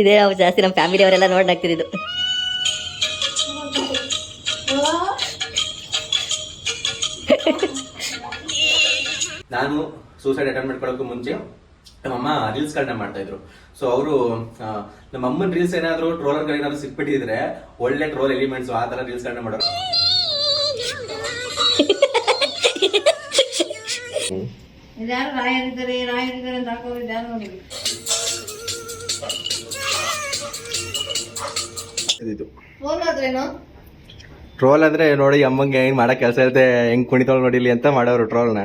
ಇದೇ ನಾವು ಜಾಸ್ತಿ ನಮ್ಮ ಫ್ಯಾಮಿಲಿ ಅವರೆಲ್ಲ ನೋಡಿ ನಗ್ತಿದ್ದು. ನಾನು ಸೂಸೈಡ್ ಅಟೆಂಪ್ಟ್ ಮಾಡ್ಕೊಳ್ಳೋಕ್ಕೂ ಮುಂಚೆ ನಮ್ಮಮ್ಮ ರೀಲ್ಸ್ಗಳನ್ನ ಮಾಡ್ತಾ ಇದ್ರು. ಸೊ ಅವರು ನಮ್ಮ ಅಮ್ಮನ ರೀಲ್ಸ್ ಏನಾದ್ರು ಟ್ರೋಲರ್ಗಳು ಏನಾದ್ರು ಸಿಕ್ಬಿಟ್ಟಿದ್ರೆ ಒಳ್ಳೆ ಟ್ರೋಲ್ ಎಲಿಮೆಂಟ್ಸ್ ಆ ತರ ರೀಲ್ಸ್ಗಳನ್ನ ಮಾಡೋರು. ಟ್ರೋಲ್ ಅಂದ್ರೆ ನೋಡಿ ಅಮ್ಮಂಗೆ ಹೆಂಗ್ ಮಾಡಕ್ ಕೆಲಸ ಇರುತ್ತೆ, ಹೆಂಗ್ ಕುಣಿತೋಳ್ ನೋಡಿಲಿ ಅಂತ ಮಾಡೋರು ಟ್ರೋಲ್ನ.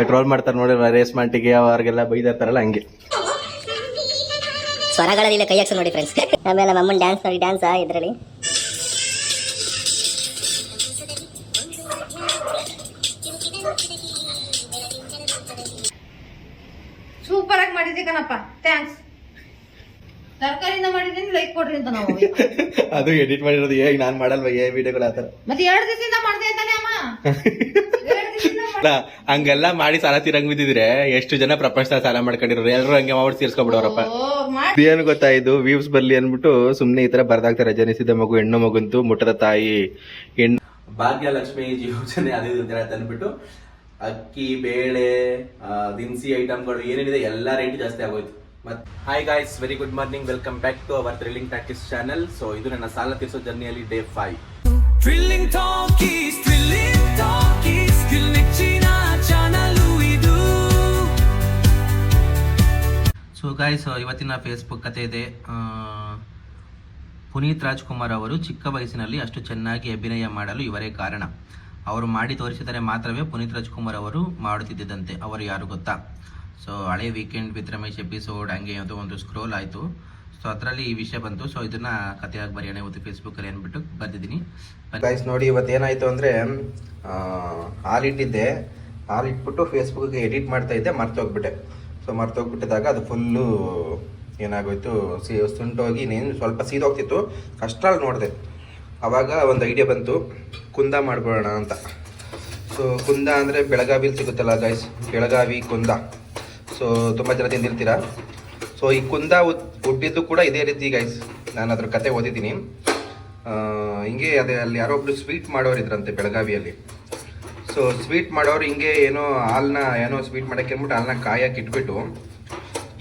ಟ್ರೋಲ್ ಮಾಡ್ತಾರೆ ನೋಡಿ, ರೇಸ್ ಮಾಂಟಿಗೆ ಅವ್ರಿಗೆಲ್ಲ ಬೈದ ಇರ್ತಾರಲ್ಲ ಹಂಗೆ. ಸ್ವರಗಳಲ್ಲಿ ಕೈ ಹಾಕ್ಸ ನೋಡಿ ಫ್ರೆಂಡ್ಸ್. ಆಮೇಲೆ ನಮ್ಮ ಅಮ್ಮನ ಡ್ಯಾನ್ಸ್ ನೋಡಿ, ಡ್ಯಾನ್ಸ್ ಇದರಲ್ಲಿ ಸೂಪರ್ ಆಗಿ ಮಾಡಿದ್ದೆ ಕಣಪ್ಪ, ಥ್ಯಾಂಕ್ಸ್. ತರಕಾರಿಯಿಂದ ಮಾಡಿದ್ದೀನಿ, ಲೈಕ್ ಕೊಡ್ರಿ ಅಂತ ನಾವು. ಅದು ಎಡಿಟ್ ಮಾಡಿರೋದು ಹೇಗೆ ನಾನು ಮಾಡಲ್ವ ಏ ವಿಡಿಯೋಗಳು ಆತರ. ಮತ್ತೆ 2 ದಿವಸದಿಂದ ಮಾಡ್ದೆ ಅಂತಾನೆ ಅಮ್ಮ. ಹಂಗೆಲ್ಲ ಮಾಡಿ ಸಾಲ ತೀರಂಗ್ ಬಿದ್ದಿದ್ರೆ ಎಷ್ಟು ಜನ ಪ್ರಪಂಚದ ಸಾಲ ಮಾಡ್ಕೊಂಡಿರೋರು, ಎಲ್ಲರೂ ಹಂಗೆ ಮಾಡಿ ತೀರ್ಸ್ಕೊಬಿಡೋರಪ್ಪ. ಏನು ಗೊತ್ತಾ, ಇದು ವ್ಯೂಸ್ ಬರ್ಲಿ ಅನ್ಬಿಟ್ಟು ಸುಮ್ನೆ ಈ ತರ ಬರ್ದಾಗ್ತಾರೆ. ಜನಿಸಿದ ಮಗು ಹೆಣ್ಣು ಮಗಂತು ಮುಟ್ಟದ ತಾಯಿ ಹೆಣ್ಣು ಭಾಗ್ಯಲಕ್ಷ್ಮಿ ಯೋಜನೆ ಅದು ಅಂದ್ಬಿಟ್ಟು ಅಕ್ಕಿ ಬೇಳೆ ದಿನಸಿ ಐಟಮ್ಗಳು ಏನೇನಿದೆ ಎಲ್ಲ ರೇಟ್ ಜಾಸ್ತಿ ಆಗೋಯ್ತು. Hi guys, very good morning, welcome back to our thrilling practice channel. So ಇದು ನನ್ನ ಸಾಲ ತೀರ್ಸೋ ಜರ್ನಿಯಲ್ಲಿ ಡೇ 5. ಸೊ ಗಾಯ್ಸ್, ಇವತ್ತಿನ ಫೇಸ್ಬುಕ್ ಕತೆ ಇದೆ. ಪುನೀತ್ ರಾಜ್ಕುಮಾರ್ ಅವರು ಚಿಕ್ಕ ವಯಸ್ಸಿನಲ್ಲಿ ಅಷ್ಟು ಚೆನ್ನಾಗಿ ಅಭಿನಯ ಮಾಡಲು ಇವರೇ ಕಾರಣ. ಅವರು ಮಾಡಿ ತೋರಿಸಿದರೆ ಮಾತ್ರವೇ ಪುನೀತ್ ರಾಜ್ಕುಮಾರ್ ಅವರು ಮಾಡುತ್ತಿದ್ದಂತೆ. ಅವರು ಯಾರು ಗೊತ್ತಾ? ಸೊ ಹಳೆ ವೀಕೆಂಡ್ ವಿತ್ ರಮೇಶ್ ಎಪಿಸೋಡ್ ಹಂಗೆ ಅದು ಒಂದು ಸ್ಕ್ರೋಲ್ ಆಯಿತು. ಸೊ ಅದರಲ್ಲಿ ಈ ವಿಷಯ ಬಂತು. ಸೊ ಇದನ್ನ ಕಥೆಯಾಗಿ ಬರೆಯೋಣ ಇವತ್ತು ಫೇಸ್ಬುಕ್ಕಲ್ಲಿ ಅಂದ್ಬಿಟ್ಟು ಬರ್ದಿದ್ದೀನಿ. ಗೈಸ್ ನೋಡಿ, ಇವತ್ತೇನಾಯಿತು ಅಂದರೆ ಹಾಲಿಟ್ಟಿದ್ದೆ, ಹಾಲಿಟ್ಬಿಟ್ಟು ಫೇಸ್ಬುಕ್ಗೆ ಎಡಿಟ್ ಮಾಡ್ತಾ ಇದ್ದೆ, ಮರ್ತೋಗ್ಬಿಟ್ಟೆ. ಸೊ ಮರ್ತೋಗ್ಬಿಟ್ಟಿದಾಗ ಅದು ಫುಲ್ಲು ಏನಾಗೋಯ್ತು, ಸುಂಟೋಗಿ ನೀನು ಸ್ವಲ್ಪ ಸೀದೋಗ್ತಿತ್ತು. ಅಷ್ಟ್ರಲ್ಲಿ ನೋಡಿದೆ, ಆವಾಗ ಒಂದು ಐಡಿಯಾ ಬಂತು, ಕುಂದ ಮಾಡ್ಕೊಳ್ಳೋಣ ಅಂತ. ಸೊ ಕುಂದ ಅಂದರೆ ಬೆಳಗಾವಿಲಿ ಸಿಗುತ್ತಲ್ಲ ಗೈಸ್, ಬೆಳಗಾವಿ ಕುಂದ. ಸೊ ತುಂಬ ಜನ ತಿಂದಿರ್ತೀರ. ಸೊ ಈ ಕುಂದ ಹುಟ್ಟಿದ್ದು ಕೂಡ ಇದೇ ರೀತಿ ಗೈಸ್. ನಾನು ಅದ್ರ ಕತೆ ಓದಿದ್ದೀನಿ. ಹಿಂಗೆ ಅದೇ ಅಲ್ಲಿ ಯಾರೋ ಒಬ್ರು ಸ್ವೀಟ್ ಮಾಡೋರು ಇದ್ರಂತೆ ಬೆಳಗಾವಿಯಲ್ಲಿ. ಸೊ ಸ್ವೀಟ್ ಮಾಡೋರು ಹಿಂಗೆ ಏನೋ ಹಾಲನ್ನ ಏನೋ ಸ್ವೀಟ್ ಮಾಡೋಕ್ಕೆ ಅಂದ್ಬಿಟ್ಟು ಹಾಲನ್ನ ಕಾಯಕ್ಕೆ ಇಟ್ಬಿಟ್ಟು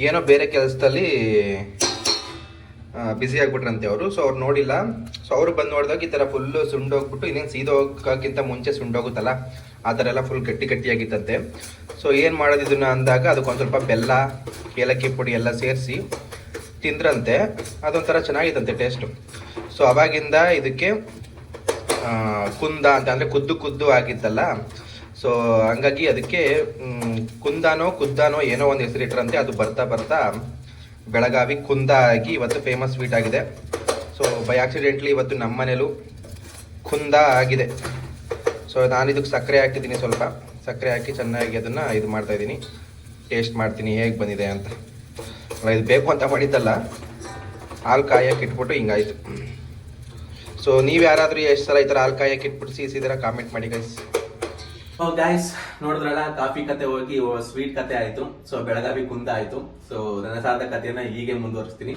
ಏನೋ ಬೇರೆ ಕೆಲಸದಲ್ಲಿ ಬ್ಯುಸಿ ಆಗಿಬಿಟ್ರಂತೆ ಅವರು. ಸೊ ಅವ್ರು ನೋಡಿಲ್ಲ. ಸೊ ಅವರು ಬಂದು ನೋಡಿದಾಗ ಈ ಥರ ಫುಲ್ಲು ಸುಂಡೋಗ್ಬಿಟ್ಟು, ಇನ್ನೇನು ಸೀದೋಗೋಕ್ಕಿಂತ ಮುಂಚೆ ಸುಂಡೋಗುತ್ತಲ್ಲ ಆ ಥರ ಎಲ್ಲ ಫುಲ್ ಗಟ್ಟಿಯಾಗಿತ್ತಂತೆ. ಸೊ ಏನು ಮಾಡೋದು ಇದನ್ನು ಅಂದಾಗ ಅದಕ್ಕೊಂದು ಸ್ವಲ್ಪ ಬೆಲ್ಲ, ಏಲಕ್ಕಿ ಪುಡಿ ಎಲ್ಲ ಸೇರಿಸಿ ತಿಂದ್ರಂತೆ. ಅದೊಂಥರ ಚೆನ್ನಾಗಿತ್ತಂತೆ ಟೇಸ್ಟು. ಸೊ ಅವಾಗಿಂದ ಇದಕ್ಕೆ ಕುಂದ ಅಂತ, ಅಂದರೆ ಕುದ್ದು ಆಗಿತ್ತಲ್ಲ. ಸೊ ಹಂಗಾಗಿ ಅದಕ್ಕೆ ಕುದ್ದಾನೋ ಏನೋ ಒಂದು ಹೆಸರಿಟ್ರಂತೆ. ಅದು ಬರ್ತಾ ಬೆಳಗಾವಿ ಕುಂದ ಆಗಿ ಇವತ್ತು ಫೇಮಸ್ ಸ್ವೀಟ್ ಆಗಿದೆ. ಸೊ ಬೈ ಆಕ್ಸಿಡೆಂಟ್ಲಿ ಇವತ್ತು ನಮ್ಮ ಮನೇಲೂ ಕುಂದ ಆಗಿದೆ. ಸೊ ನಾನು ಇದಕ್ಕೆ ಸಕ್ಕರೆ ಹಾಕಿದ್ದೀನಿ, ಸ್ವಲ್ಪ ಸಕ್ಕರೆ ಹಾಕಿ ಚೆನ್ನಾಗಿ ಅದನ್ನು ಇದು ಮಾಡ್ತಾಯಿದ್ದೀನಿ, ಟೇಸ್ಟ್ ಮಾಡ್ತೀನಿ ಹೇಗೆ ಬಂದಿದೆ ಅಂತ. ಇದು ಬೇಕು ಅಂತ ಮಾಡಿದ್ದಲ್ಲ, ಹಾಲು ಕಾಯಕ್ಕೆ ಇಟ್ಬಿಟ್ಟು ಹಿಂಗಾಯಿತು. ಸೊ ನೀವು ಯಾರಾದರೂ ಎಷ್ಟು ಸಲ ಈ ಥರ ಹಾಲು ಕಾಯಕ್ಕೆ ಇಟ್ಬಿಟ್ಟು ಸೀಸಿದ್ರೆ ಕಾಮೆಂಟ್ ಮಾಡಿ ಗೈಸ್. ಗಾಯ್ಸ್ ನೋಡಿದ್ರಲ್ಲ, ಕಾಫಿ ಕತೆ ಹೋಗಿ ಸ್ವೀಟ್ ಕತೆ ಆಯ್ತು. ಸೊ ಬೆಳಗಾವಿ ಕುಂದ ಆಯ್ತು. ಸೊ ನನ್ನ ಸಾಲದ ಕಥೆಯನ್ನ ಹೀಗೆ ಮುಂದುವರಿಸ್ತೀನಿ.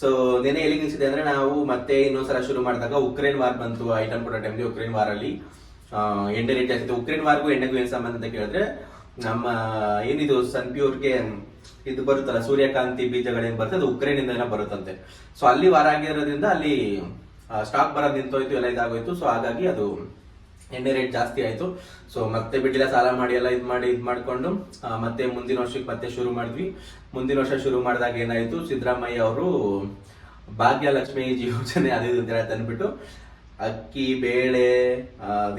ಸೊ ನೆನೆ ಎಲ್ಲಿ ನಿಲ್ಸಿದೆ ಅಂದ್ರೆ, ನಾವು ಮತ್ತೆ ಇನ್ನೊಂದ್ಸಲ ಶುರು ಮಾಡಿದಾಗ ಉಕ್ರೇನ್ ವಾರ್ ಬಂತು. ಐಟಮ್ ಕೊಡೋ ಟೈಮ್ಲಿ ಉಕ್ರೇನ್ ವಾರಲ್ಲಿ ಎಣ್ಣೆ ರೇಟ್ ಜಾಸ್ತಿ. ಉಕ್ರೇನ್ ವಾರ್ಗೂ ಎಣ್ಣೆಗೂ ಏನು ಸಂಬಂಧ ಅಂತ ಕೇಳಿದ್ರೆ, ನಮ್ಮ ಏನಿದು ಸನ್ಪ್ಯೂರ್ಗೆ ಇದು ಬರುತ್ತಲ್ಲ, ಸೂರ್ಯಕಾಂತಿ ಬೀಜಗಳೇನು ಬರುತ್ತೆ, ಅದು ಉಕ್ರೇನ್ ಇಂದ ಬರುತ್ತಂತೆ. ಸೊ ಅಲ್ಲಿ ವಾರ ಆಗಿರೋದ್ರಿಂದ ಅಲ್ಲಿ ಸ್ಟಾಕ್ ಬರೋದು ನಿಂತೋಯ್ತು, ಎಲ್ಲ ಇದಾಗೋಯ್ತು. ಸೊ ಹಾಗಾಗಿ ಅದು ಎಣ್ಣೆ ರೇಟ್ ಜಾಸ್ತಿ ಆಯ್ತು. ಸೊ ಮತ್ತೆ ಬಿಟ್ಟಿಲ್ಲ, ಸಾಲ ಮಾಡಿ ಎಲ್ಲ ಇದು ಮಾಡ್ಕೊಂಡು ಮತ್ತೆ ಮುಂದಿನ ವರ್ಷಕ್ಕೆ ಮತ್ತೆ ಶುರು ಮಾಡಿದ್ವಿ. ಮುಂದಿನ ವರ್ಷ ಶುರು ಮಾಡಿದಾಗ ಏನಾಯ್ತು, ಸಿದ್ದರಾಮಯ್ಯ ಅವರು ಭಾಗ್ಯಲಕ್ಷ್ಮಿ ಯೋಜನೆ ಅದು ಇದು ಅಂತ ಅಂದ್ಬಿಟ್ಟು ಅಕ್ಕಿ ಬೇಳೆ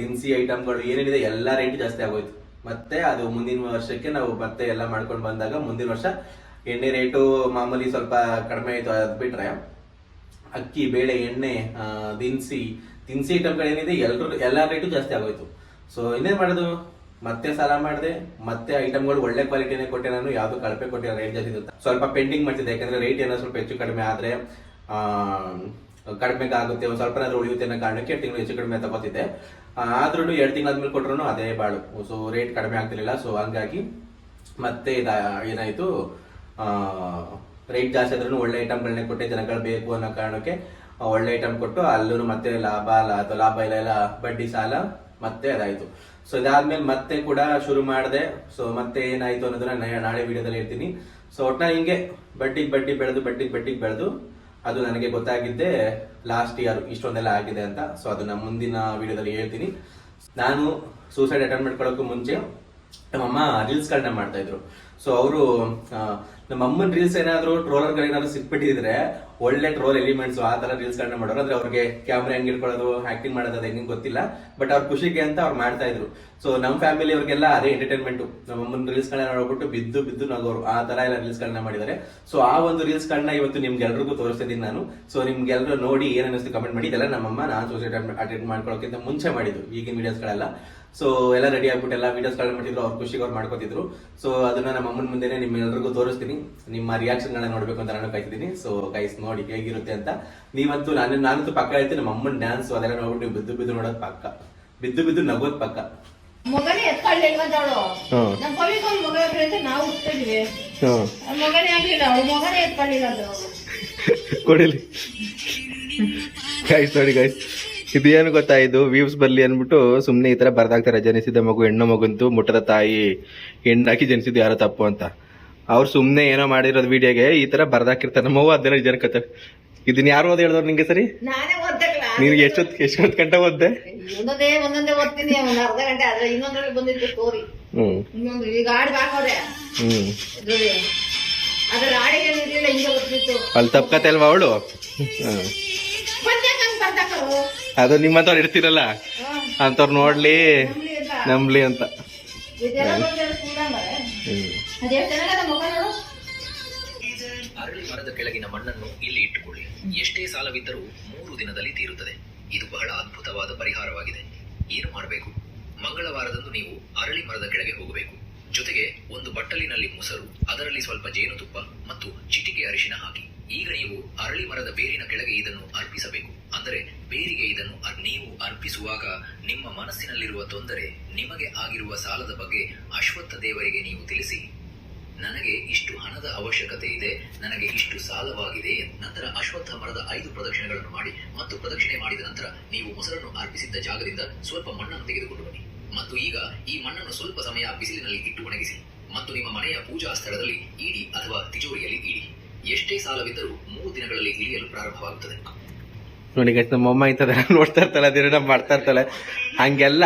ದಿನಸಿ ಐಟಮ್ಗಳು ಏನೇನಿದೆ ಎಲ್ಲ ರೇಟ್ ಜಾಸ್ತಿ ಆಗೋಯ್ತು. ಮತ್ತೆ ಅದು ಮುಂದಿನ ವರ್ಷಕ್ಕೆ ನಾವು ಮತ್ತೆ ಎಲ್ಲ ಮಾಡ್ಕೊಂಡು ಬಂದಾಗ ಮುಂದಿನ ವರ್ಷ ಎಣ್ಣೆ ರೇಟು ಮಾಮೂಲಿ ಸ್ವಲ್ಪ ಕಡಿಮೆ ಆಯ್ತು. ಅದು ಬಿಟ್ರೆ ಅಕ್ಕಿ ಬೇಳೆ ಎಣ್ಣೆ ದಿನಸಿ ಐಟಮ್ಗಳು ಏನಿದೆ ಎಲ್ಲ ರೇಟು ಜಾಸ್ತಿ ಆಗೋಯ್ತು. ಸೊ ಇನ್ನೇನ್ ಮಾಡೋದು, ಮತ್ತೆ ಸಾಲ ಮಾಡಿದೆ, ಮತ್ತೆ ಐಟಮ್ಗಳು ಒಳ್ಳೆ ಕ್ವಾಲಿಟಿನೇ ಕೊಟ್ಟೆ. ನಾನು ಯಾವ್ದು ಕಳಪೆ ಕೊಟ್ಟಿರೋ, ರೇಟ್ ಜಾಸ್ತಿ ಇರುತ್ತೆ. ಸ್ವಲ್ಪ ಪೆಂಡಿಂಗ್ ಮಾಡ್ತಿದ್ದೆ, ಯಾಕಂದ್ರೆ ರೇಟ್ ಏನೋ ಸ್ವಲ್ಪ ಹೆಚ್ಚು ಕಡಿಮೆ ಆದ್ರೆ ಕಡಿಮೆಗೆ ಆಗುತ್ತೆ, ಒಂದು ಸ್ವಲ್ಪ ಉಳಿಯುತ್ತೆ ಅನ್ನೋ ಕಾರಣಕ್ಕೆ 2 ತಿಂಗಳು ಹೆಚ್ಚು ಕಡಿಮೆ ತಗೋತಿದ್ದೆ. ಆದ್ರೂ 2 ತಿಂಗಳಾದ್ಮೇಲೆ ಕೊಟ್ರು ಅದೇ ಬಾಳು. ಸೊ ರೇಟ್ ಕಡಿಮೆ ಆಗ್ತಿರ್ಲಿಲ್ಲ. ಸೊ ಹಂಗಾಗಿ ಮತ್ತೆ ಏನಾಯ್ತು, ರೇಟ್ ಜಾಸ್ತಿ ಆದ್ರೂ ಒಳ್ಳೆ ಐಟಮ್ಗಳನ್ನೇ ಕೊಟ್ಟೆ, ಜನಗಳು ಬೇಕು ಅನ್ನೋ ಕಾರಣಕ್ಕೆ ಒಳ್ಳೆ ಐಟಮ್ ಕೊಟ್ಟು ಅಲ್ಲೂ ಮತ್ತೆ ಲಾಭ ಇಲ್ಲ ಬಡ್ಡಿ ಸಾಲ ಮತ್ತೆ ಅದಾಯ್ತು. ಸೊ ಇದಾದ್ಮೇಲೆ ಮತ್ತೆ ಕೂಡ ಶುರು ಮಾಡಿದೆ. ಸೊ ಮತ್ತೆ ಏನಾಯ್ತು ಅನ್ನೋದನ್ನ ನಾಳೆ ವಿಡಿಯೋದಲ್ಲಿ ಹೇಳ್ತೀನಿ. ಸೊ ಒಟ್ನಲ್ಲಿ ಹಿಂಗೆ ಬಡ್ಡಿ ಬೆಳೆದು ಅದು ನನಗೆ ಗೊತ್ತಾಗಿದ್ದೆ ಲಾಸ್ಟ್ ಇಯರ್ ಇಷ್ಟೊಂದೆಲ್ಲ ಆಗಿದೆ ಅಂತ. ಸೊ ಅದನ್ನ ಮುಂದಿನ ವಿಡಿಯೋದಲ್ಲಿ ಹೇಳ್ತೀನಿ. ನಾನು ಸೂಸೈಡ್ ಅಟೆಂಪ್ಟ್ ಮಾಡ್ಕೊಳ್ಳೋಕ್ಕೂ ಮುಂಚೆ ನಮ್ಮಮ್ಮ ರೀಲ್ಸ್ಗಳನ್ನ ಮಾಡ್ತಾ ಇದ್ರು. ಸೊ ಅವರು ನಮ್ಮ ಅಮ್ಮನ ರೀಲ್ಸ್ ಏನಾದ್ರು ಟ್ರೋಲರ್ಗಳು ಏನಾದ್ರು ಸಿಕ್ಬಿಟ್ಟಿದ್ರೆ ಒಳ್ಳೆ ಟ್ರೋಲ್ ಎಲಿಮೆಂಟ್ಸ್ ಆ ತರ ರೀಲ್ಸ್ ಗಳನ್ನ ಮಾಡೋರು. ಅಂದ್ರೆ ಅವ್ರಿಗೆ ಕ್ಯಾಮ್ರಾ ಹೆಂಗ್ ಇಟ್ಕೊಳ್ಳೋದು, ಆಕ್ಟಿಂಗ್ ಮಾಡೋದು ಅದು ಹೆಂಗ್ ಗೊತ್ತಿಲ್ಲ, ಬಟ್ ಅವ್ರ ಖುಷಿಗೆ ಅಂತ ಅವ್ರು ಮಾಡ್ತಾ ಇದ್ರು. ಸೊ ನಮ್ಮ ಫ್ಯಾಮಿಲಿ ಅವ್ರಿಗೆಲ್ಲ ಅದೇ ಎಂಟರ್ಟೈನ್ಮೆಂಟ್. ನಮ್ಮ ಅಮ್ಮನ ರೀಲ್ಸ್ ಗಳನ್ನ ನೋಡ್ಬಿಟ್ಟು ಬಿದ್ದು ನಗೋರು ಆ ತರ ಎಲ್ಲ ರೀಲ್ಸ್ ಗಳನ್ನ ಮಾಡಿದ್ದಾರೆ. ಸೊ ಆ ಒಂದು ರೀಲ್ಸ್ ಗಳನ್ನ ಇವತ್ತು ನಿಮ್ಗೆಲ್ರಿಗೂ ತೋರಿಸ್ತಿದ್ದೀನಿ ನಾನು. ಸೊ ನಿಮ್ಗೆಲ್ಲರೂ ನೋಡಿ ಏನ್ ಅನ್ನಿಸ್ತು ಕಮೆಂಟ್ ಮಾಡಿ. ಇದೆಲ್ಲ ನಮ್ಮಮ್ಮ ನಾನು ಸೂಸೈಡ್ ಅಟೆಂಡ್ ಮಾಡ್ಕೊಳ್ಳೋಕ್ಕಿಂತ ಮುಂಚೆ ಮಾಡಿದ್ರು, ಈಗಿನ ವಿಡಿಯೋಸ್ ಗಳೆಲ್ಲ. ಸೊ ಎಲ್ಲ ರೆಡಿ ಆಗ್ಬಿಟ್ಟು ಎಲ್ಲ ವಿಡಿಯೋಸ್ ಗಳನ್ನ ಮಾಡಿದ್ರು, ಅವ್ರ ಖುಷಿಗೆ ಅವ್ರು ಮಾಡ್ಕೋತಿದ್ರು. ಸೊ ಅದನ್ನ ನಮ್ಮ ಅಮ್ಮನ ಮುಂದೆನೆ ನಿಮ್ಮೆಲ್ಲರಿಗೂ ತೋರಿಸ್ತೀನಿ. ನಿಮ್ಮ ರಿಯಾಕ್ಷನ್ ಗಳನ್ನ ನೋಡ್ಬೇಕು ಅಂತ ನಾನು ಕಾಯ್ತಿದ್ದೀನಿ. ಸೊ ಗೈಸ್ ನೋಡಿ ಹೇಗಿರುತ್ತೆ ಅಂತ. ನೀವಂತೂ ನಾನಂತೂ ಪಕ್ಕ ಹೇಳ್ತೀನಿ, ನಮ್ಮ ಅಮ್ಮನ ಡ್ಯಾನ್ಸ್ ಅದೆಲ್ಲ ನೋಡ್ಬಿಟ್ಟು ನೀವು ಬಿದ್ದು ನೋಡೋದು ಪಕ್ಕ, ಬಿದ್ದು ನಗೋದ್ ಪಕ್ಕ. ಮಗನೇ ಎತ್ಕೊಳ್ಳಿಲ್ವಂತ ಅವಳು. ನಮ್ಮ ಪವಿಕೊಂದು ಮಗ ಅಂತ ನಾವು ಹುಟ್ಟಿದ್ವಿ, ಮಗನೇ ಆಗ್ಲಿಲ್ಲ, ಅವಳು ಮಗನೇ ಎತ್ಕೊಳ್ಳಿಲ್ಲ ಅದು. ಕೊಡಿಲಿ ಗೈಸ್, ನೋಡಿ ಗೈಸ್, ಇದೇನು ಗೊತ್ತಾ, ಇದು ವ್ಯೂಸ್ ಬರ್ಲಿ ಅನ್ಬಿಟ್ಟು ಸುಮ್ನೆ ಈ ತರ ಬರ್ದಾಗ್ತಾರೆ. ಜನಿಸಿದ ಮಗು ಹೆಣ್ಣು ಮಗುಂತು ಮುಟ್ಟದ ತಾಯಿ ಹೆಣ್ಣಾಕಿ ಜನಿಸಿದ್ದು ಯಾರೋ ತಪ್ಪು ಅಂತ. ಅವ್ರು ಸುಮ್ನೆ ಏನೋ ಮಾಡಿರೋದು ವಿಡಿಯೋಗೆ ಈ ತರ ಬರ್ದಾಕಿರ್ತಾರೆ. ನಮ್ಮವ್ವ ಅದನ್ನ ಜನ ಕತ್ತ. ಇದನ್ನ ಯಾರು ಓದ್ ಹೇಳಿದವ್ರು ನಿಂಗೆ ಸರಿ? ನಾನೇ ಓದ್ದಲ್ಲ. ನಿನ್ಗೆ ಎಷ್ಟೊತ್ತು ಗಂಟೆ ಓದ್ದೆ? ಒಂದೊಂದೇ ಓದ್ತೀನಿ, ಒಂದ್ ಅರ್ಧ ಗಂಟೆ. ಆದ್ರೆ ಇನ್ನೊಂದ್ರಲ್ಲಿ ಬಂದಿತ್ತು ಸ್ಟೋರಿ. ಇನ್ನೊಂದು ಈಗ ಆಡ್ ಹಾಕೋರೆ ಅದ್ರ ಆಡಿಗೆ ಇರ್ಲಿಲ್ಲ, ಹಿಂಗೆ ಗೊತ್ತಿತ್ತು. ಅಲ್ಲಿ ತಪ್ಪಕತೆ ಅಲ್ವಾ ಅವಳು? ಅದು ನಿಮ್ಮಂತವ್ರು ಇರ್ತಿರಲ್ಲ ಅಂತವ್ರು ನೋಡ್ಲಿ ನಂಬ್ಲಿ ಅಂತ. ಅರಳಿ ಮರದ ಕೆಳಗಿನ ಮಣ್ಣನ್ನು ಇಲ್ಲಿ ಇಟ್ಟುಕೊಳ್ಳಿ. ಎಷ್ಟೇ ಸಾಲವಿದ್ದರೂ 3 ದಿನದಲ್ಲಿ ತೀರುತ್ತದೆ. ಇದು ಬಹಳ ಅದ್ಭುತವಾದ ಪರಿಹಾರವಾಗಿದೆ. ಏನು ಮಾಡಬೇಕು? ಮಂಗಳವಾರದಂದು ನೀವು ಅರಳಿ ಮರದ ಕೆಳಗೆ ಹೋಗಬೇಕು. ಜೊತೆಗೆ ಒಂದು ಬಟ್ಟಲಿನಲ್ಲಿ ಮೊಸರು, ಅದರಲ್ಲಿ ಸ್ವಲ್ಪ ಜೇನುತುಪ್ಪ ಮತ್ತು ಚಿಟಿಕೆ ಅರಿಶಿನ ಹಾಕಿ. ಈಗ ನೀವು ಅರಳಿ ಮರದ ಬೇರಿನ ಕೆಳಗೆ ಇದನ್ನು ಅರ್ಪಿಸಬೇಕು. ಅಂದರೆ ಬೇರಿಗೆ ಇದನ್ನು ನೀವು ಅರ್ಪಿಸುವಾಗ ನಿಮ್ಮ ಮನಸ್ಸಿನಲ್ಲಿರುವ ತೊಂದರೆ, ನಿಮಗೆ ಆಗಿರುವ ಸಾಲದ ಬಗ್ಗೆ ಅಶ್ವತ್ಥ ದೇವರಿಗೆ ನೀವು ತಿಳಿಸಿ, ನನಗೆ ಇಷ್ಟು ಹಣದ ಅವಶ್ಯಕತೆ ಇದೆ, ನನಗೆ ಇಷ್ಟು ಸಾಲವಾಗಿದೆ. ನಂತರ ಅಶ್ವತ್ಥ ಮರದ 5 ಪ್ರದಕ್ಷಿಣೆಗಳನ್ನು ಮಾಡಿ ಮತ್ತು ಪ್ರದಕ್ಷಿಣೆ ಮಾಡಿದ ನಂತರ ನೀವು ಮೊಸರನ್ನು ಅರ್ಪಿಸಿದ್ದ ಜಾಗದಿಂದ ಸ್ವಲ್ಪ ಮಣ್ಣನ್ನು ತೆಗೆದುಕೊಂಡು ಬನ್ನಿ. ಮತ್ತು ಈಗ ಈ ಮಣ್ಣನ್ನು ಸ್ವಲ್ಪ ಸಮಯ ಬಿಸಿಲಿನಲ್ಲಿ ಇಟ್ಟು ಒಣಗಿಸಿ ಮತ್ತು ನಿಮ್ಮ ಮನೆಯ ಪೂಜಾ ಸ್ಥಳದಲ್ಲಿ ಇಡಿ ಅಥವಾ ತಿಜೋರಿಯಲ್ಲಿ ಇಡಿ. ಎಷ್ಟೇ ಸಾಲವಿದ್ದರೂ 3 ದಿನಗಳಲ್ಲಿ ಇಳಿಯಲು ಪ್ರಾರಂಭವಾಗುತ್ತದೆ. ನೋಡಿ ಗೈಸ್, ನಮ್ಮ ಅಮ್ಮ ಇಂಥದ ನೋಡ್ತಾ ಇರ್ತಾಳೆ, ಅದೇನ ಮಾಡ್ತಾ ಇರ್ತಾಳೆ. ಹಂಗೆಲ್ಲ